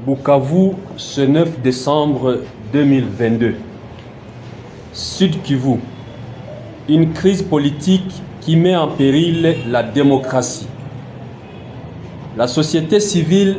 Bukavu, ce 9 décembre 2022. Sud Kivu, une crise politique qui met en péril la démocratie. La société civile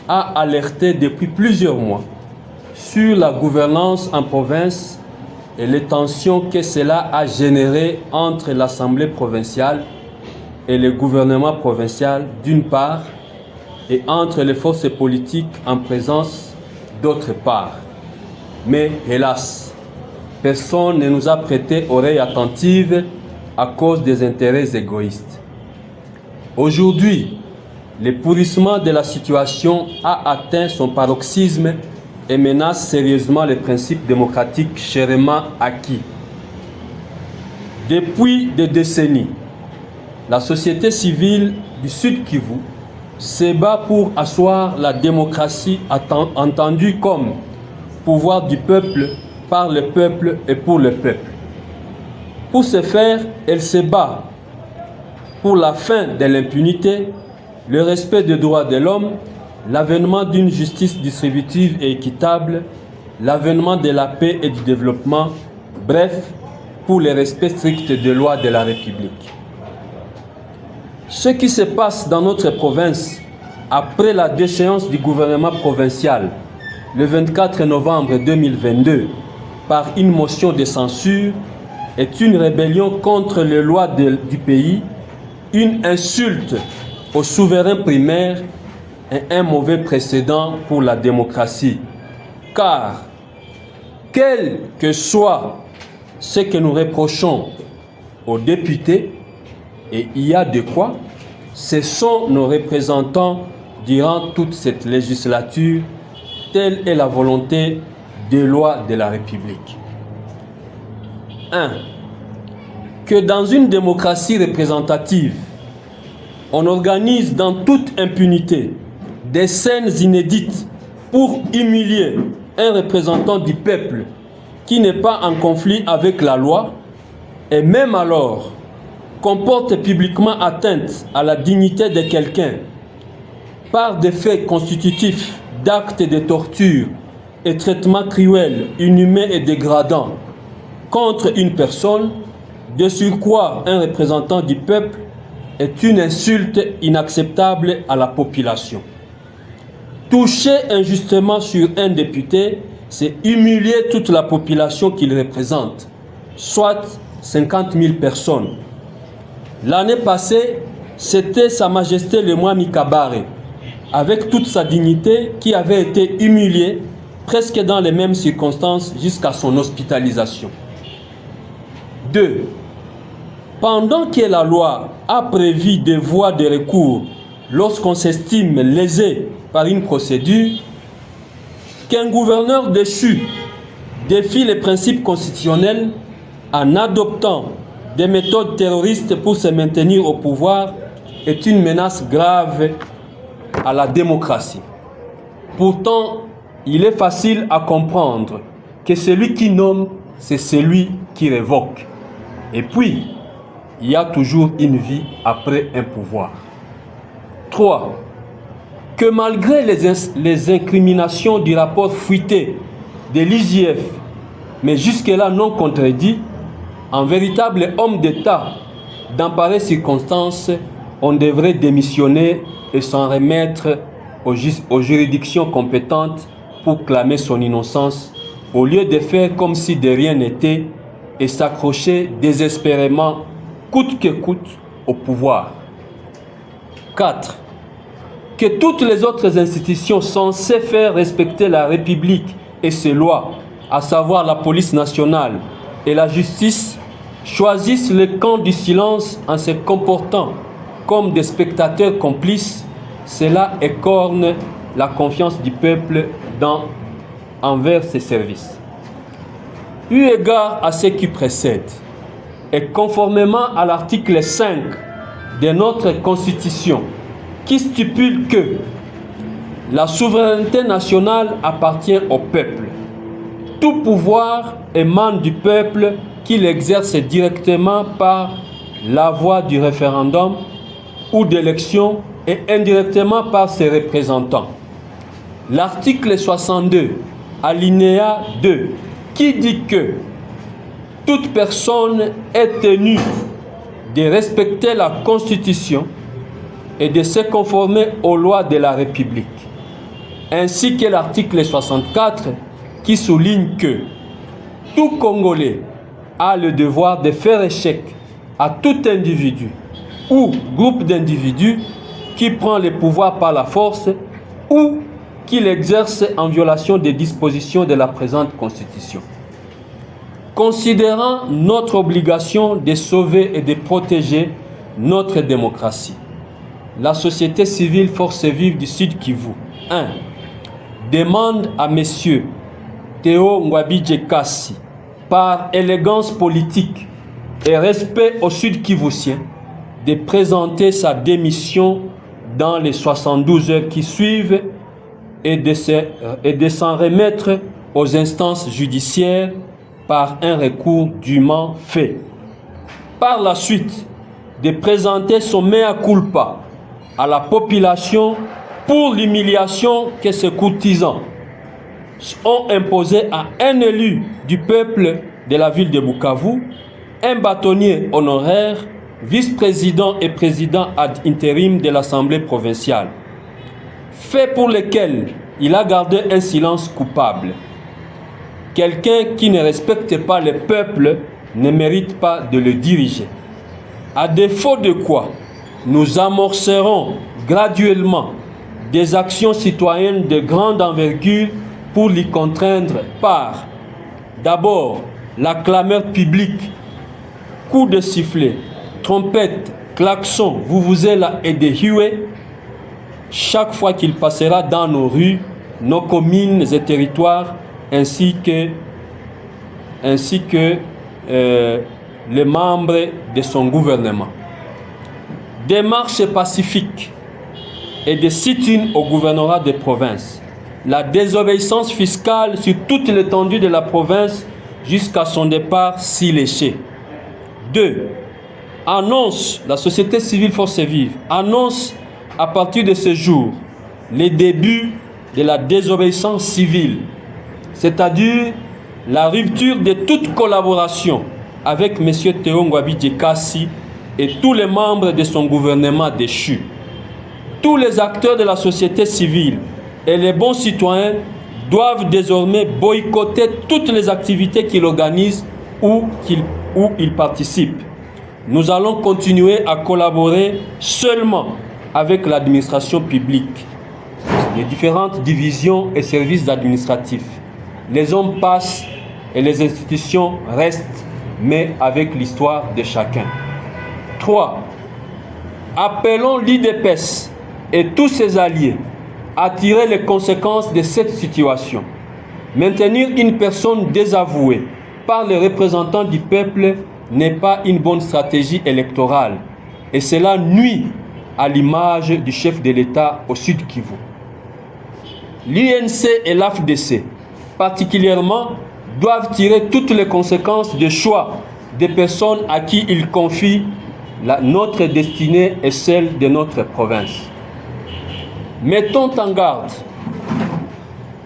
a alerté depuis plusieurs mois sur la gouvernance en province et les tensions que cela a générées entre l'Assemblée provinciale et le gouvernement provincial d'une part, et entre les forces politiques en présence d'autre part. Mais hélas, personne ne nous a prêté oreille attentive à cause des intérêts égoïstes. Aujourd'hui, le pourrissement de la situation a atteint son paroxysme et menace sérieusement les principes démocratiques chèrement acquis. Depuis des décennies, la société civile du Sud Kivu se bat pour asseoir la démocratie entendue comme pouvoir du peuple, par le peuple et pour le peuple. Pour ce faire, elle se bat pour la fin de l'impunité, le respect des droits de l'homme, l'avènement d'une justice distributive et équitable, l'avènement de la paix et du développement, bref, pour le respect strict des lois de la République. Ce qui se passe dans notre province après la déchéance du gouvernement provincial le 24 novembre 2022 par une motion de censure est une rébellion contre les lois du pays, une insulte aux souverains primaires et un mauvais précédent pour la démocratie. Car, quel que soit ce que nous reprochons aux députés, et il y a de quoi, ce sont nos représentants durant toute cette législature, telle est la volonté des lois de la République. 1. Que dans une démocratie représentative, on organise dans toute impunité des scènes inédites pour humilier un représentant du peuple qui n'est pas en conflit avec la loi, et même alors qu'on porte publiquement atteinte à la dignité de quelqu'un par des faits constitutifs d'actes de torture et traitements cruels, inhumains et dégradants contre une personne, de surcroît un représentant du peuple, est une insulte inacceptable à la population. Toucher injustement sur un député, c'est humilier toute la population qu'il représente, soit 50 000 personnes. L'année passée, c'était Sa Majesté le Mwami Kabare, avec toute sa dignité, qui avait été humilié presque dans les mêmes circonstances jusqu'à son hospitalisation. 2. Pendant que la loi a prévu des voies de recours lorsqu'on s'estime lésé par une procédure, qu'un gouverneur déchu défie les principes constitutionnels en adoptant des méthodes terroristes pour se maintenir au pouvoir est une menace grave à la démocratie. Pourtant, il est facile à comprendre que celui qui nomme, c'est celui qui révoque. Et puis, il y a toujours une vie après un pouvoir. 3. Que malgré les incriminations du rapport fuité de l'IGF, mais jusque-là non contredit, en véritable homme d'État, dans pareilles circonstances, on devrait démissionner et s'en remettre aux juridictions compétentes pour clamer son innocence, au lieu de faire comme si de rien n'était et s'accrocher désespérément, coûte que coûte, au pouvoir. 4. Que toutes les autres institutions censées faire respecter la République et ses lois, à savoir la police nationale et la justice, choisissent le camp du silence en se comportant comme des spectateurs complices, cela écorne la confiance du peuple envers ses services. Eu égard à ce qui précède, et conformément à l'article 5 de notre Constitution, qui stipule que la souveraineté nationale appartient au peuple, tout pouvoir émane du peuple qui l'exerce directement par la voie du référendum ou d'élection et indirectement par ses représentants. l'article 62, alinéa 2, qui dit que toute personne est tenue de respecter la Constitution et de se conformer aux lois de la République, ainsi que l'article 64 qui souligne que tout Congolais a le devoir de faire échec à tout individu ou groupe d'individus qui prend le pouvoir par la force ou qui l'exerce en violation des dispositions de la présente Constitution. Considérant notre obligation de sauver et de protéger notre démocratie, la société civile Forces vives du Sud Kivu 1. Demande à Messieurs Théo Ngwabidje Kasi, par élégance politique et respect au Sud Kivusien, de présenter sa démission dans les 72 heures qui suivent et de s'en remettre aux instances judiciaires par un recours dûment fait. Par la suite, de présenter son mea culpa à la population pour l'humiliation que ces courtisans ont imposé à un élu du peuple de la ville de Bukavu, un bâtonnier honoraire, vice-président et président ad intérim de l'Assemblée provinciale, fait pour lequel il a gardé un silence coupable. Quelqu'un qui ne respecte pas le peuple ne mérite pas de le diriger. À défaut de quoi, nous amorcerons graduellement des actions citoyennes de grande envergure pour l'y contraindre par, d'abord, la clameur publique, coups de sifflet, trompettes, klaxons, vuvuzela et des huées, chaque fois qu'il passera dans nos rues, nos communes et territoires, ainsi que les membres de son gouvernement. Des marches pacifiques et des sit-ins au gouvernorat des provinces. La désobéissance fiscale sur toute l'étendue de la province jusqu'à son départ si léché. 2. Annonce, la société civile Forces vives, annonce à partir de ce jour les débuts de la désobéissance civile, c'est-à-dire la rupture de toute collaboration avec M. Théo Ngwabidje Kasi et tous les membres de son gouvernement déchu. Tous les acteurs de la société civile et les bons citoyens doivent désormais boycotter toutes les activités qu'il organise ou il participe. Nous allons continuer à collaborer seulement avec l'administration publique, les différentes divisions et services administratifs. Les hommes passent et les institutions restent, mais avec l'histoire de chacun. 3. Appelons l'IDPS et tous ses alliés à tirer les conséquences de cette situation. Maintenir une personne désavouée par les représentants du peuple n'est pas une bonne stratégie électorale et cela nuit à l'image du chef de l'État au Sud Kivu. L'UNC et l'AFDC, particulièrement, doivent tirer toutes les conséquences des choix des personnes à qui ils confient notre destinée et celle de notre province. Mettons en garde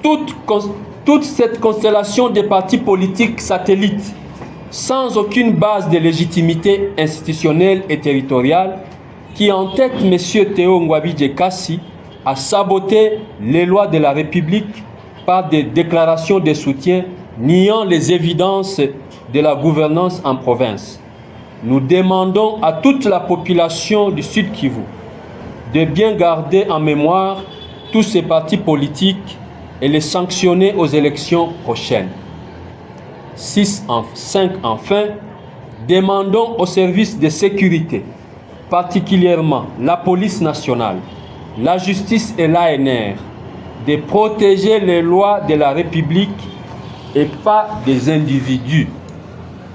toute cette constellation de partis politiques satellites sans aucune base de légitimité institutionnelle et territoriale qui entête M. Théo Ngwabidje Kasi à saboter les lois de la République par des déclarations de soutien niant les évidences de la gouvernance en province. Nous demandons à toute la population du Sud Kivu de bien garder en mémoire tous ces partis politiques et les sanctionner aux élections prochaines. 5 enfin, demandons aux services de sécurité, particulièrement la police nationale, la justice et l'ANR, de protéger les lois de la République et pas des individus.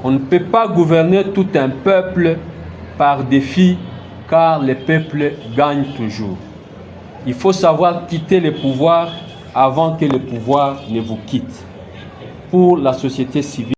On ne peut pas gouverner tout un peuple par défi, car le peuple gagne toujours. Il faut savoir quitter le pouvoir avant que le pouvoir ne vous quitte. Pour la société civile,